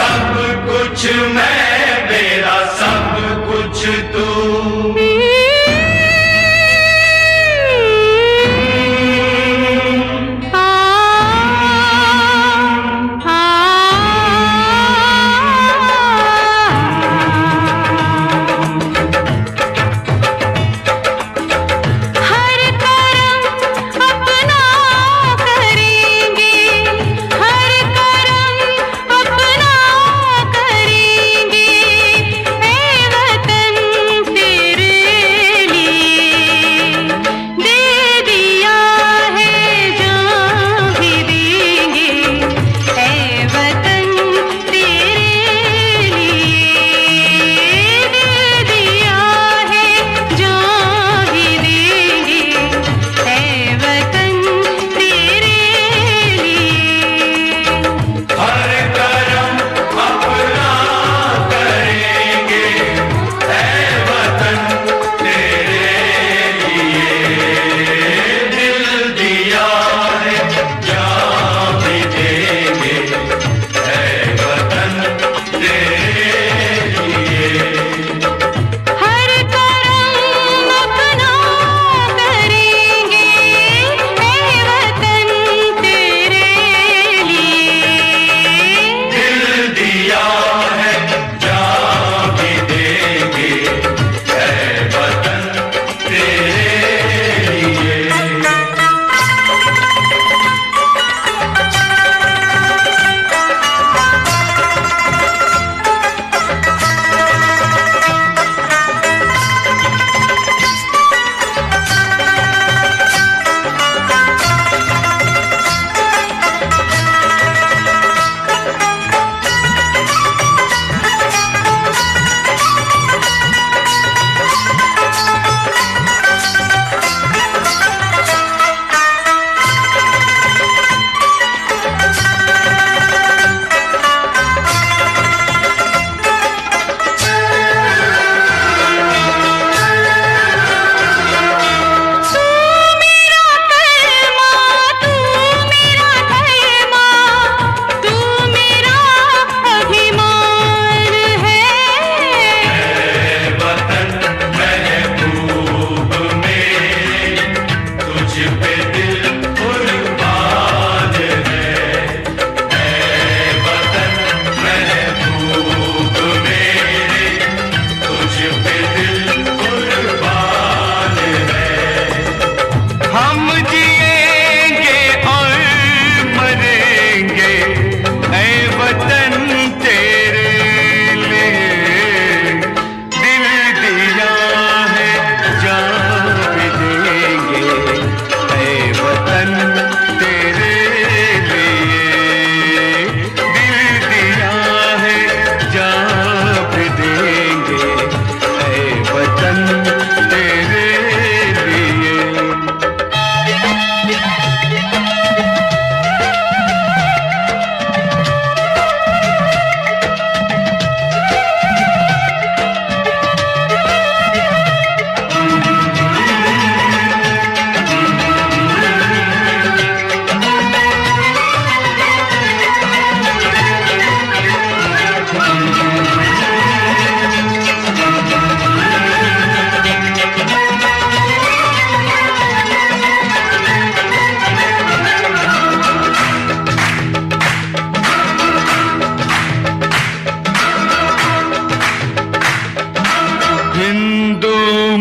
सब कुछ मैं, मेरा सब कुछ तू।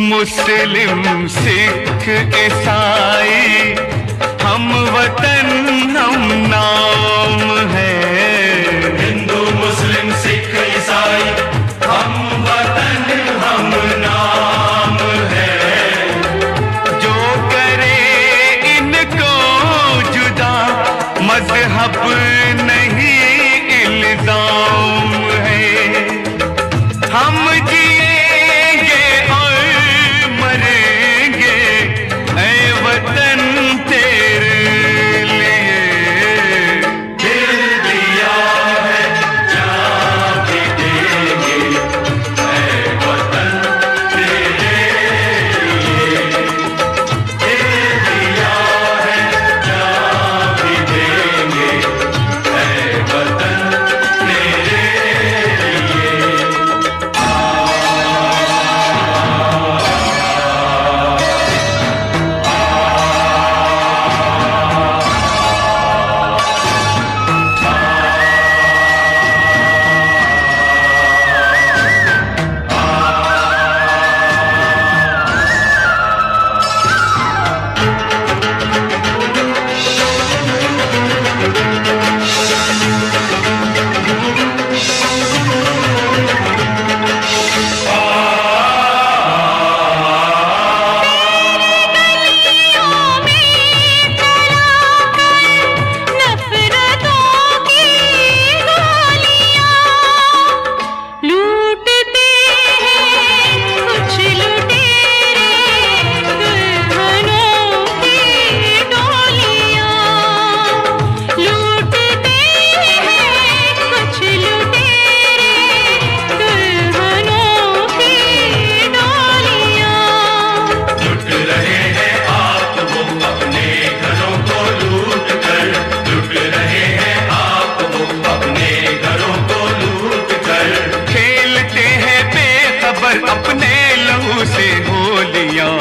मुस्लिम सिख ईसाई हम वतन हम नाम है। हिंदू मुस्लिम सिख ईसाई हम वतन हम नाम है। जो करे इनको जुदा मजहब नहीं इल्जाम है। हम जिएंगे और मरेंगे ऐ वतन तेरे लिए। दिल पर अपने लहू से होलियां।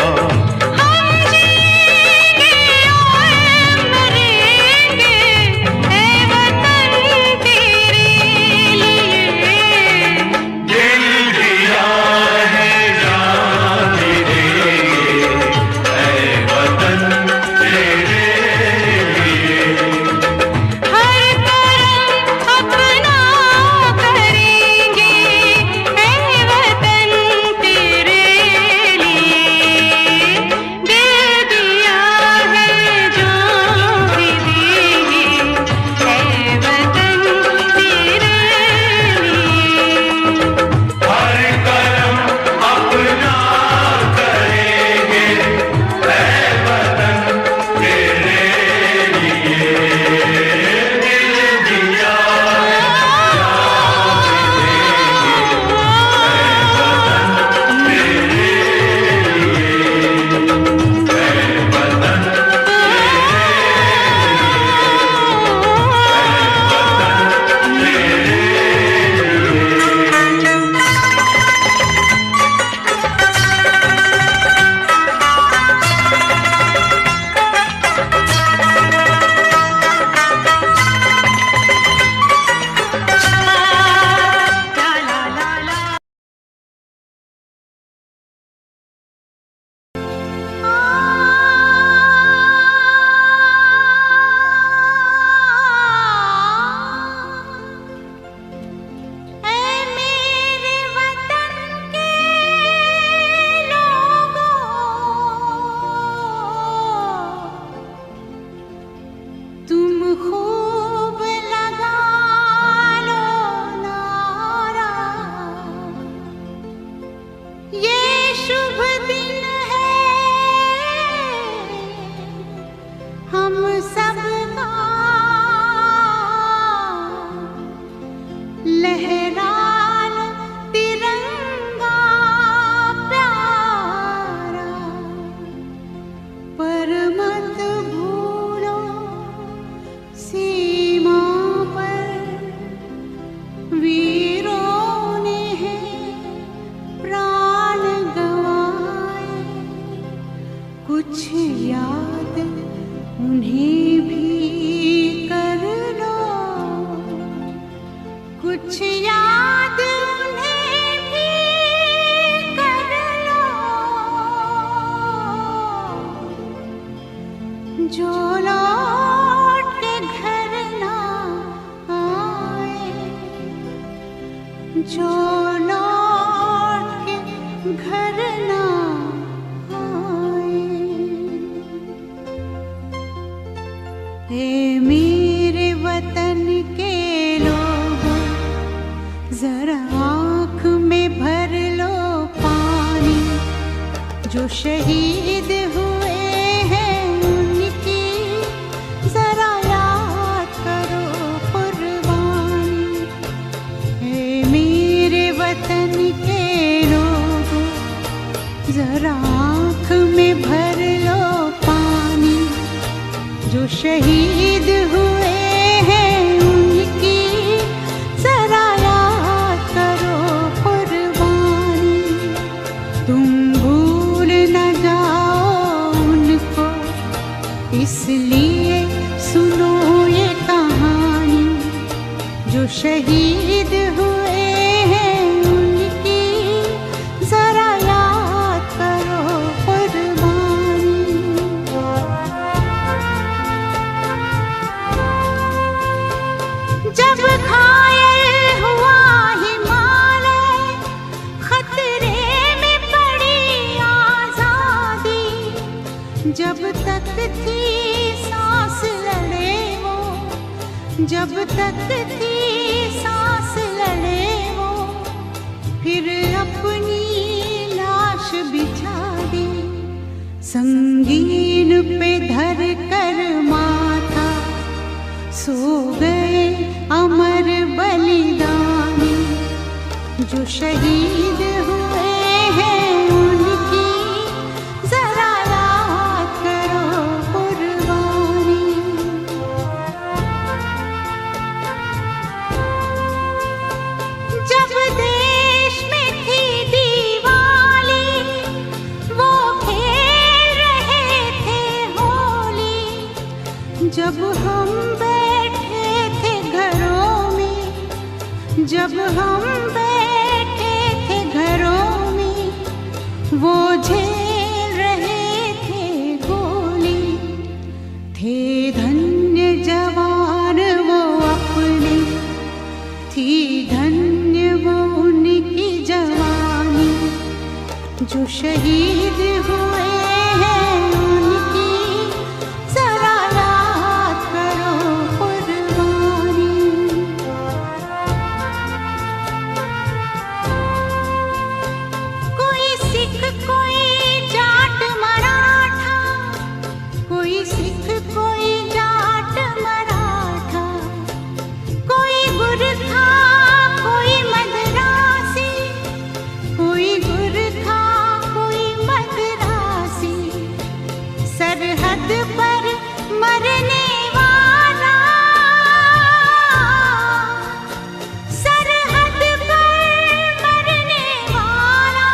शहीद हुए हैं उनकी जरा याद करो कुर्बानी। है मेरे वतन के लोगों जरा आँख में भर लो पानी। जो शहीद हुए हैं उनकी जरा याद करो कुर्बानी। तुम इसलिए सुनो ये कहानी। जो शहीद हुए हैं उनकी जरा याद करो कुर्बानी। जब घायल हुआ हिमालय, खतरे में पड़ी आजादी। जब तक थी सांस लड़े वो, जब तक थी सांस लड़े वो, फिर अपनी लाश बिछा दी। संगीन पे धर कर माथा सो गए अमर बलिदानी। जो शहीद हुए हैं उनकी जरा याद करो कुर्बानी। जब देश में थी दीवार जब हम बैठे थे घरों में, वो झेल रहे थे गोली। थे धन्य जवान वो अपने, थी धन्य वो उनकी जवानी। जो शहीद हुए हैं उनकी जरा याद करो कुर्बानी। कोई सिख कोई जाट मराठा, कोई सिख कोई जाट मराठा, कोई गुरखा कोई मद्रासी, कोई गुरखा कोई मद्रासी। सरहद पर मरने वाला, सरहद पर मरने वाला,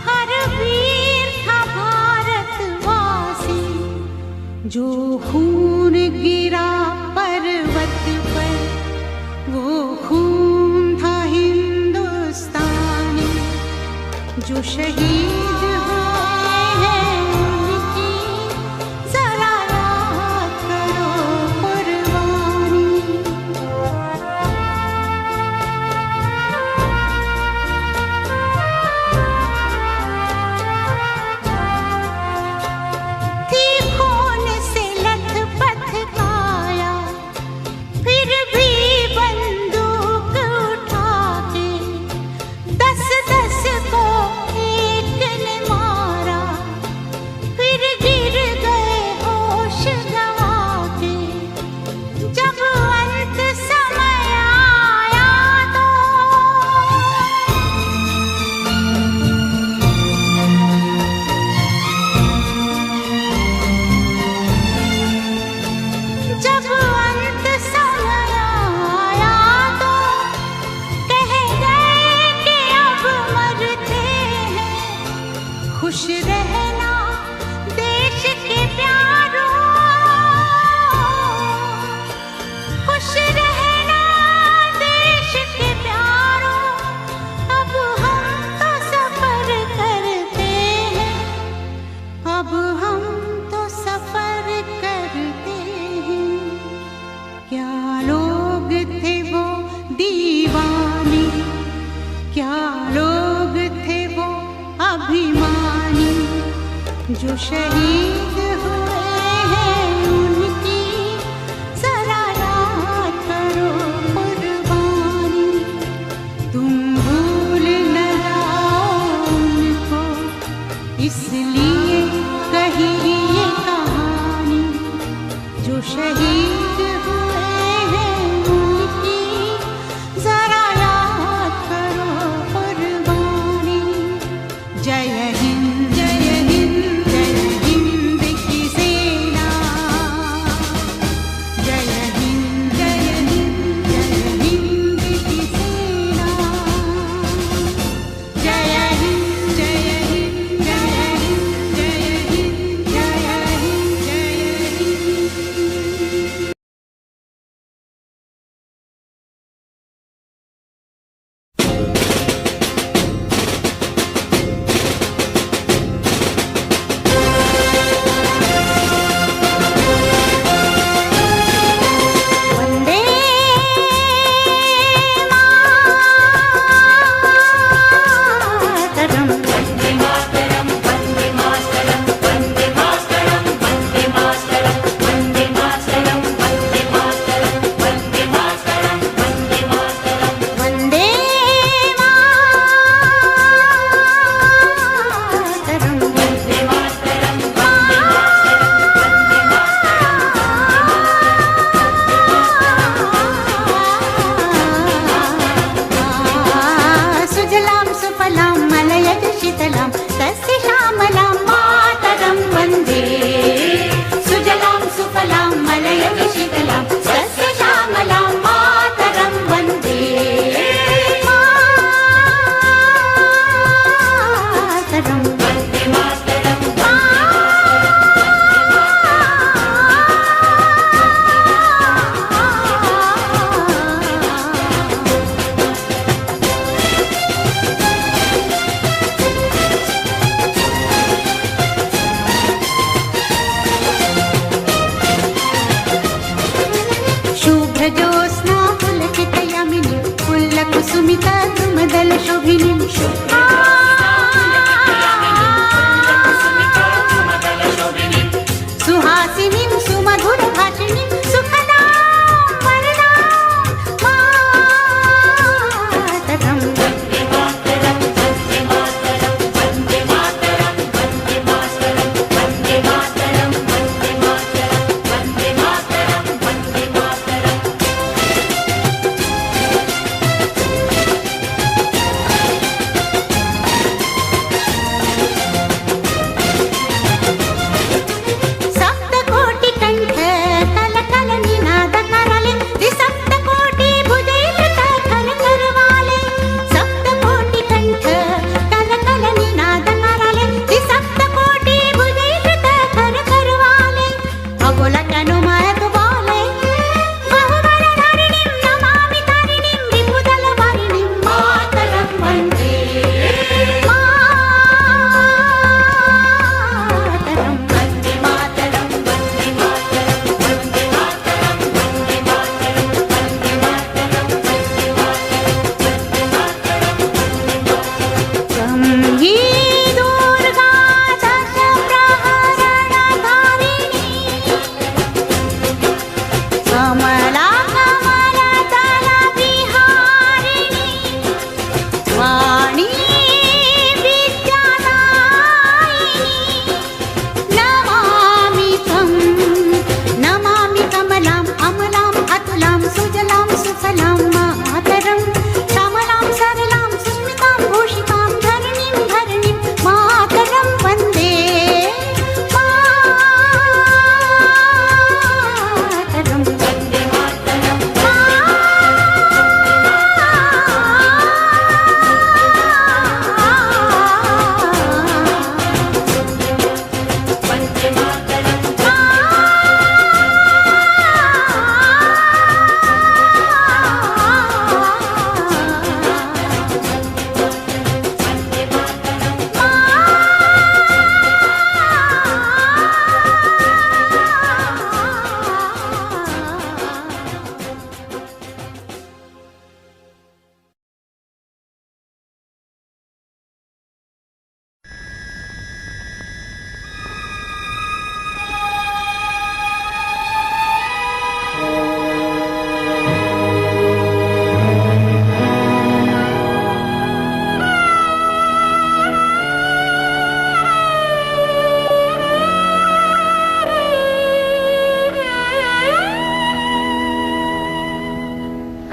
हर वीर था भारतवासी। जो खून गिरा पर्वत पर, वो खून था हिंदुस्तानी। जो शहीद हुए हैं उनकी जरा याद करो कुर्बानी। थी खून से लथपथ काया, फिर भी बंदूक उठा के 10-10 को एक ने मारा। फिर गिर गए होश गंवा के। जब अंत समय आया तो जब अंत समय आया तो कह गए कि अब मरते हैं। खुश रहना देश के प्यारों, खुश रहना देश के प्यारों। अब हम तो सफर करते हैं, अब हम तो सफर करते हैं। क्या लोग थे वो दीवाने, क्या लोग थे वो अभिमानी। जो शहीद हुए हैं उनकी जरा याद करो कुर्बानी। तुम भूल न जाओ उनको, इसलिए कही ये कहानी। जो शहीद हुए हैं उनकी जरा याद करो कुर्बानी। जय हिंद जय हिंद जय हिंद की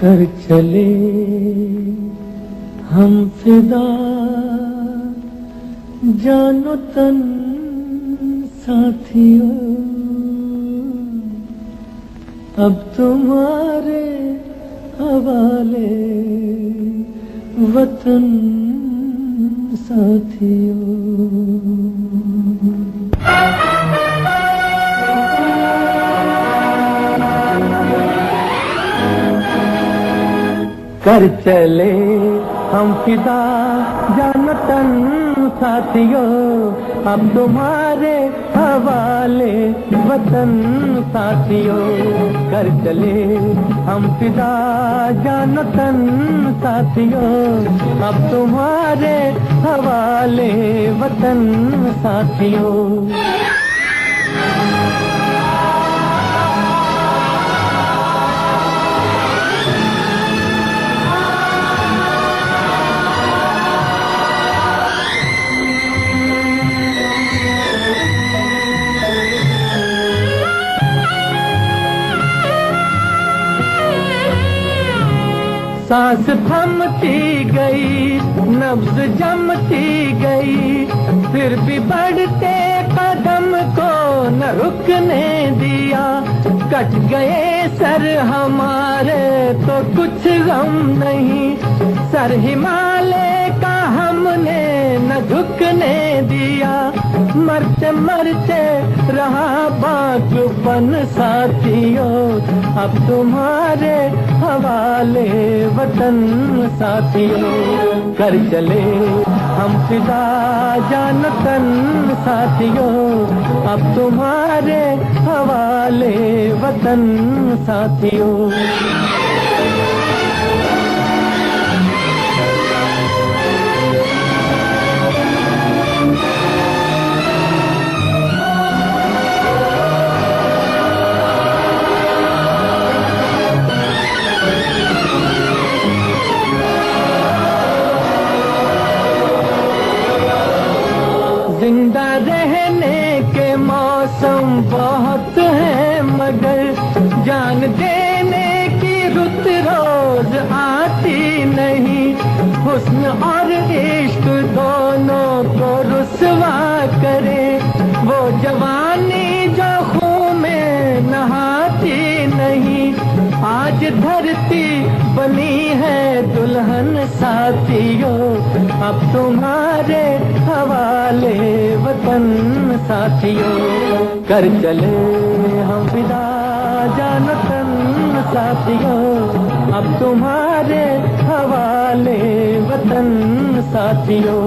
कर चले हम फिदा जानो तन साथियों, अब तुम्हारे हवाले वतन साथियों। कर चले हम फिदा जानतन साथियों, अब तुम्हारे हवाले वतन साथियों। कर चले हम फिदा जानतन साथियों, अब तुम्हारे हवाले वतन साथियों। सांस थमती गई, नब्ज जमती गई, फिर भी बढ़ते कदम को न रुकने दिया। कट गए सर हमारे तो कुछ गम नहीं, सर हिमालय का हमने न झुकने दिया। मरते मरते रहा बाजुपन साथियों, अब तुम्हारे हवाले वतन साथियों। कर चले हम फिदा जानतन साथियों, अब तुम्हारे हवाले वतन साथियों। जिंदा रहने के मौसम बहुत है, मगर जान देने की रुत रोज आती नहीं। हुस्न और इश्क दोनों को रुसवा करे, वो जवानी जो खून में नहाती नहीं। आज धरती बनी है दुल्हन साथियों, अब तुम्हारे हवाले वतन साथियों। कर चले हम फिदा जानतन साथियों, अब तुम्हारे हवाले वतन साथियों।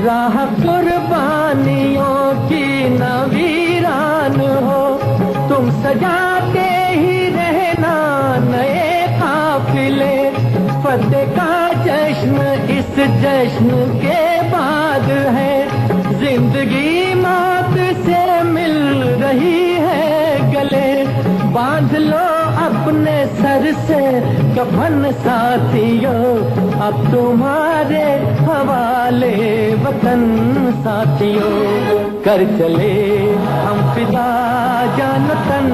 राह कुर्बानियों की न वीरान हो, तुम सजाते ही रहना नए काफिले। फतेह का जश्न इस जश्न के बाद है, जिंदगी मौत से मिल रही है गले। बांध लो अपने सर से कफन साथियों, अब तुम्हारे हवाले वतन साथियों। कर चले हम फिदा जानतन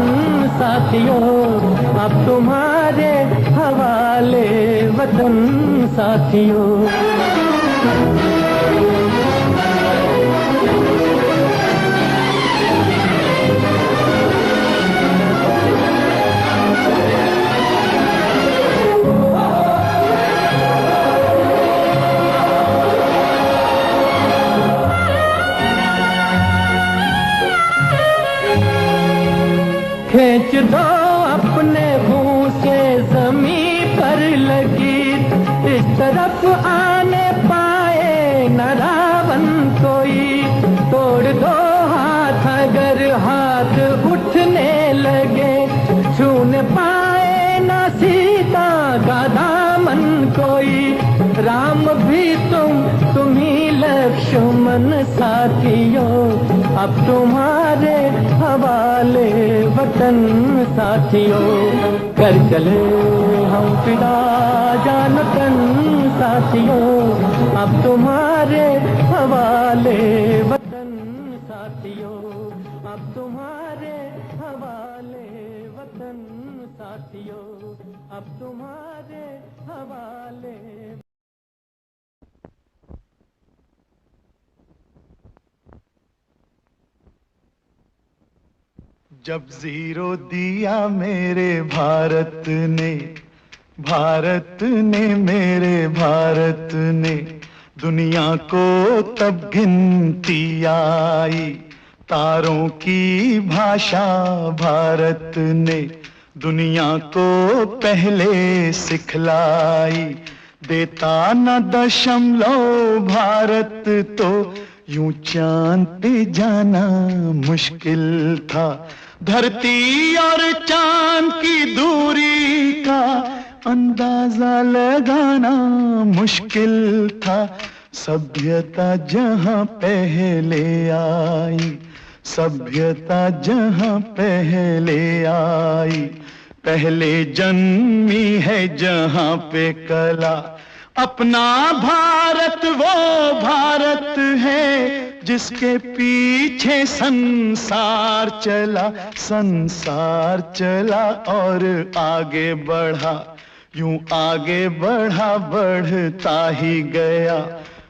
साथियों, अब तुम्हारे हवाले वतन साथियों। खींच दो अपने मुंह से जमीन पर लगी, इस तरफ आने पाए न रावण कोई। तोड़ दो हाथ अगर हाथ उठने लगे, छूने पाए न सीता का दामन कोई। राम भी तुम ही लक्ष्मण साथियों, अब तुम्हारे हवाले वतन साथियों, कर चले हम फिदा जान तन साथियों, अब तुम्हारे हवाले वतन साथियों, अब तुम्हारे हवाले वतन साथियों, अब तुम्हारे हवाले। जब जीरो दिया मेरे भारत ने, भारत ने मेरे भारत ने, दुनिया को तब गिनती आई, तारों की भाषा भारत ने दुनिया को पहले सिखलाई। देता न दशमलव भारत तो यूं चांद पे जाना मुश्किल था। धरती और चांद की दूरी का अंदाजा लगाना मुश्किल था। सभ्यता जहां पहले आई, सभ्यता जहां पहले आई, पहले जन्मी है जहां पे कला। अपना भारत वो भारत है जिसके पीछे संसार चला, संसार चला और आगे बढ़ा, यूं आगे बढ़ा बढ़ता ही गया।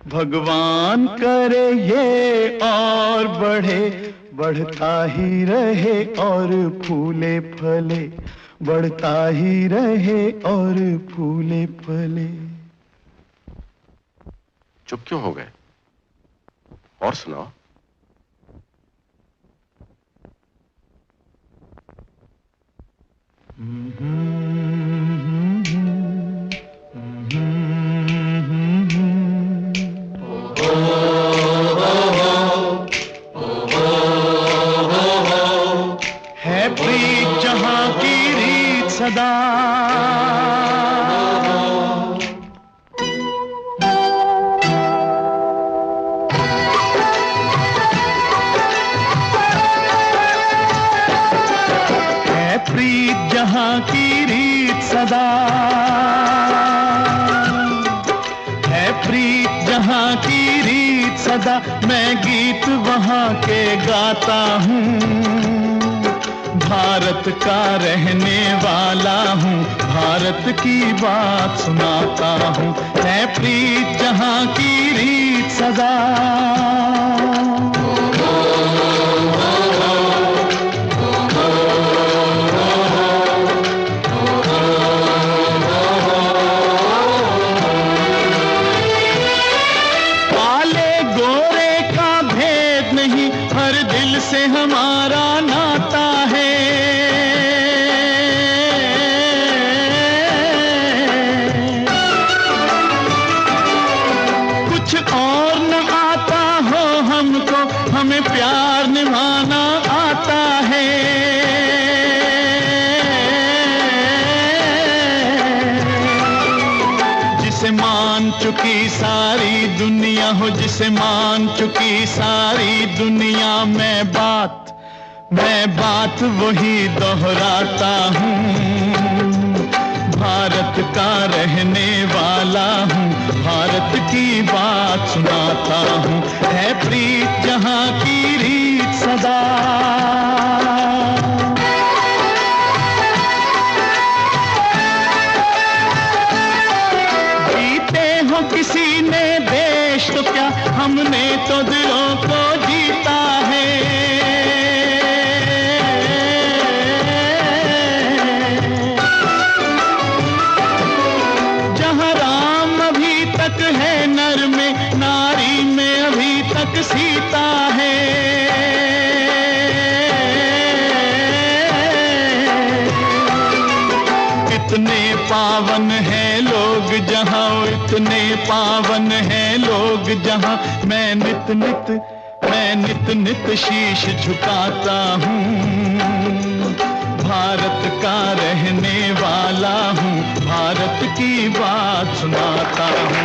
भगवान करे ये और बढ़े, बढ़ता ही रहे और फूले फले, बढ़ता ही रहे और फूले फले। चुप क्यों हो गए? और सुनाओ। है प्रीत जहां की रीत सदा, जहां की रीत सदा है, प्रीत जहां की रीत सदा। मैं गीत वहां के गाता हूँ, भारत का रहने वाला हूँ, भारत की बात सुनाता हूँ। है प्रीत जहां की रीत सदा, से हमारा नाता है। कुछ और न आता हो हमको, हमें प्यार निभाना आता है। जिसे मान चुकी सारी दुनिया हो, जिसे मान चुकी सारी दुनिया, मैं बात वही दोहराता हूँ। भारत का रहने वाला हूँ, भारत की बात सुनाता हूँ। है प्रीत जहां की रीत सदा, किसी ने देश तो क्या, हमने तो दिलों को जीता है। जहां राम अभी तक है नर में, नारी में अभी तक सीता है। इतने पावन है लोग जहां, इतने पावन है लोग जहां, मैं नित नित शीश झुकाता हूँ। भारत का रहने वाला हूँ, भारत की बात सुनाता हूँ।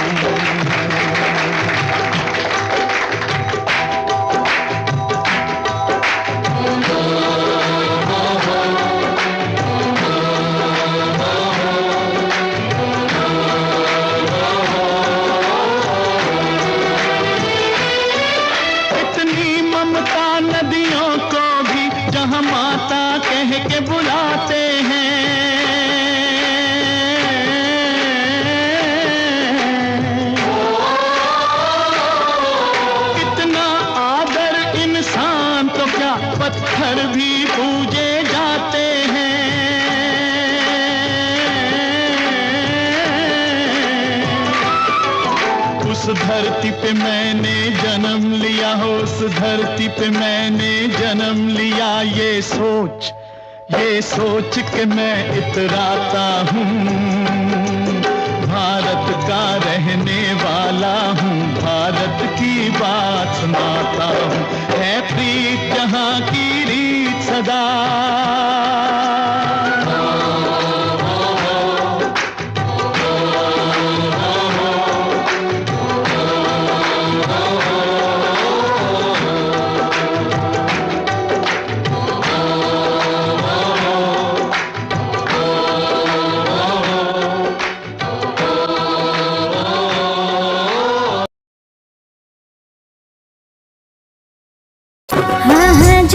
धरती पे मैंने जन्म लिया हो, उस धरती पे मैंने जन्म लिया। ये सोच के मैं इतराता हूँ, भारत का रहने वाला हूँ, भारत की बात सुनाता हूँ। है प्रीत जहाँ की रीत सदा,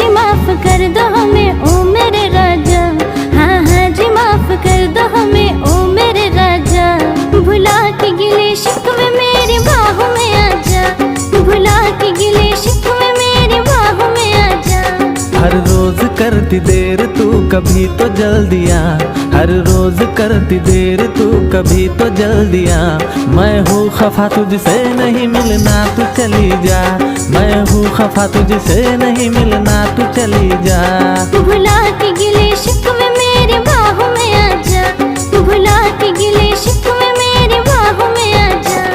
माफ कर दो हमें ओ मेरे राजा, हाँ हाँ जी माफ कर दो हमें ओ मेरे राजा। भुला के गिले शिकवे मेरी बाहों में आजा, भुला के गिले शिकवे मेरी बाहों में आजा। हर रोज करती देर तू कभी तो जल्दी आ, हर रोज करती देर तू कभी तो जल्दी आ। मैं हूँ खफा तुझसे नहीं मिलना तू चली जा, मैं हूँ खफा तुझसे नहीं मिलना तू चली जा। भुला के गिले शिकवे मेरी बाहों में आजा, भुला के गिले शिकवे मेरी बाहों में आजा।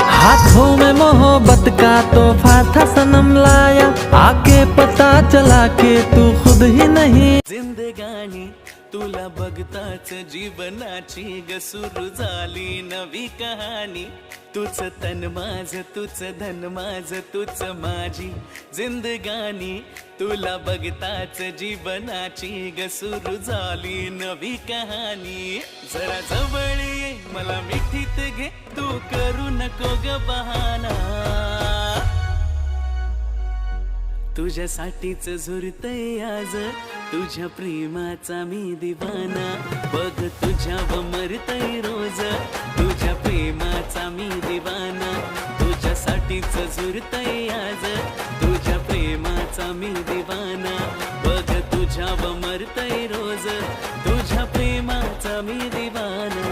हाथों में मोहब्बत का तोहफा था सनम लाया, आके पता चला के तू खुद ही नहीं। जिंदगानी तुला बघताच जीवनाची ग सुरू झाली नवी कहाणी। तुझ तन माझ तुझ धन माझ तुझ माझी जिंदगानी। तुला बघताच जीवनाची ग सुरू झाली नवी कहाणी। जरा जवळ ये मला मिठीत घे तू करू नको ग बहाना। तुझ्यासाठीच झुरतय आज तुझ्या प्रेमाचा मी दिवाना। बघ तुझ्यावर मरतय रोज तुझ्या प्रेमाचा मी दिवाना। तुझ्यासाठीच झुरतय आज तुझ्या प्रेमाचा मी दिवाना। बघ तुझ्यावर मरतय रोज तुझ्या प्रेमाचा मी दिवाना।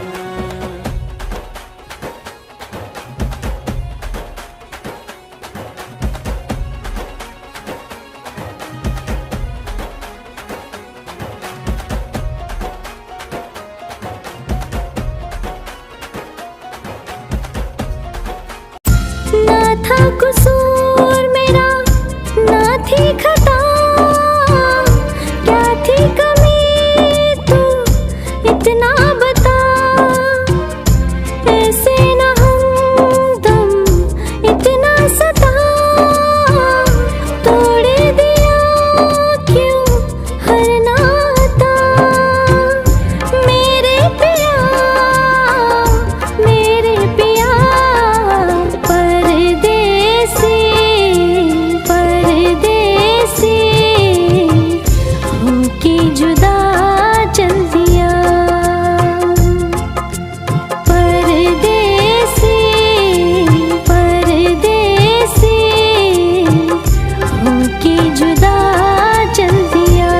था कसूर मेरा ना थी खता, क्या थी कमी तू इतना बता। ऐसे ना हमदम इतना सता, तोड़ दिया क्यों हर नाता। मेरे पिया मेरे पिया होके जुदा चल दिया। परदेसी परदेसी होके जुदा चल दिया।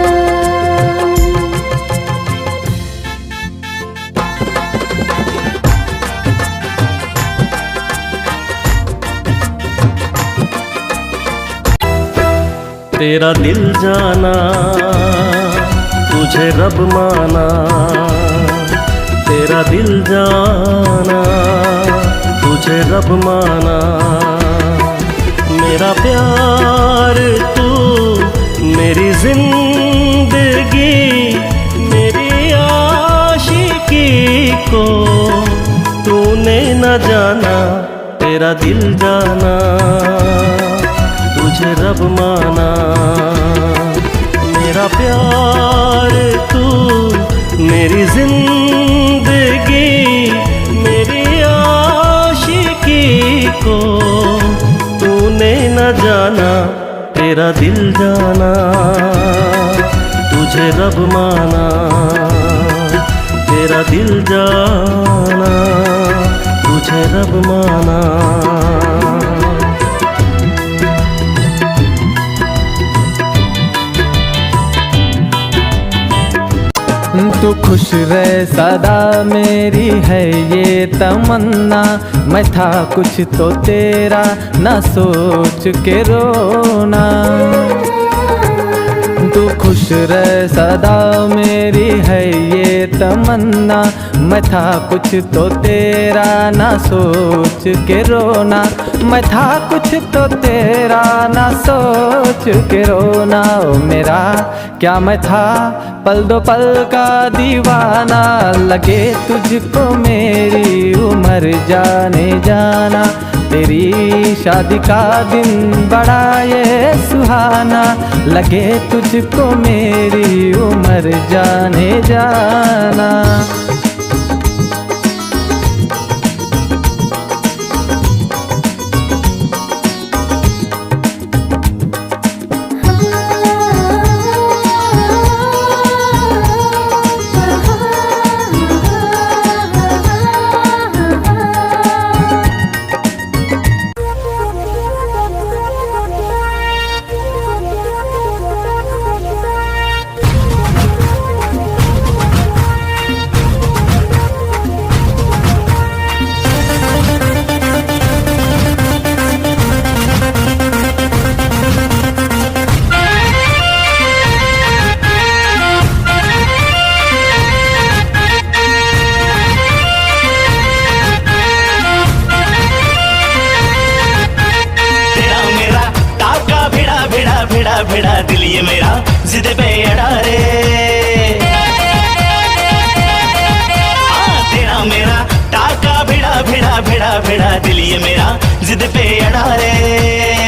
तेरा दिल जाना तुझे रब माना। तेरा दिल जाना तुझे रब माना। मेरा प्यार तू मेरी जिंदगी मेरी आशिकी को तूने न जाना। तेरा दिल जाना तुझे रब माना। मेरा प्यार तू मेरी जिंदगी मेरी आशिकी को तूने न जाना। तेरा दिल जाना तुझे रब माना। तेरा मेरा दिल जाना, तुझे रब माना। तू खुश रहे सदा मेरी है ये तमन्ना, मैं था कुछ तो तेरा ना सोच के रोना। तू खुश रहे सदा मेरी है ये तमन्ना, मैं था कुछ तो तेरा ना सोच के रोना। मैं था कुछ तो तेरा ना सोच के रोना। ओ मेरा क्या मैं था पल दो पल का दीवाना, लगे तुझको मेरी उम्र जाने जाना। तेरी शादी का दिन बड़ा ये सुहाना, लगे तुझको मेरी उम्र जाने जाना। भिड़ा दिल ये मेरा जिद पे अड़ा रे। तेरा मेरा टाका भिड़ा भिड़ा भिड़ा भिड़ा दिल ये मेरा जिद पे अड़ा रे।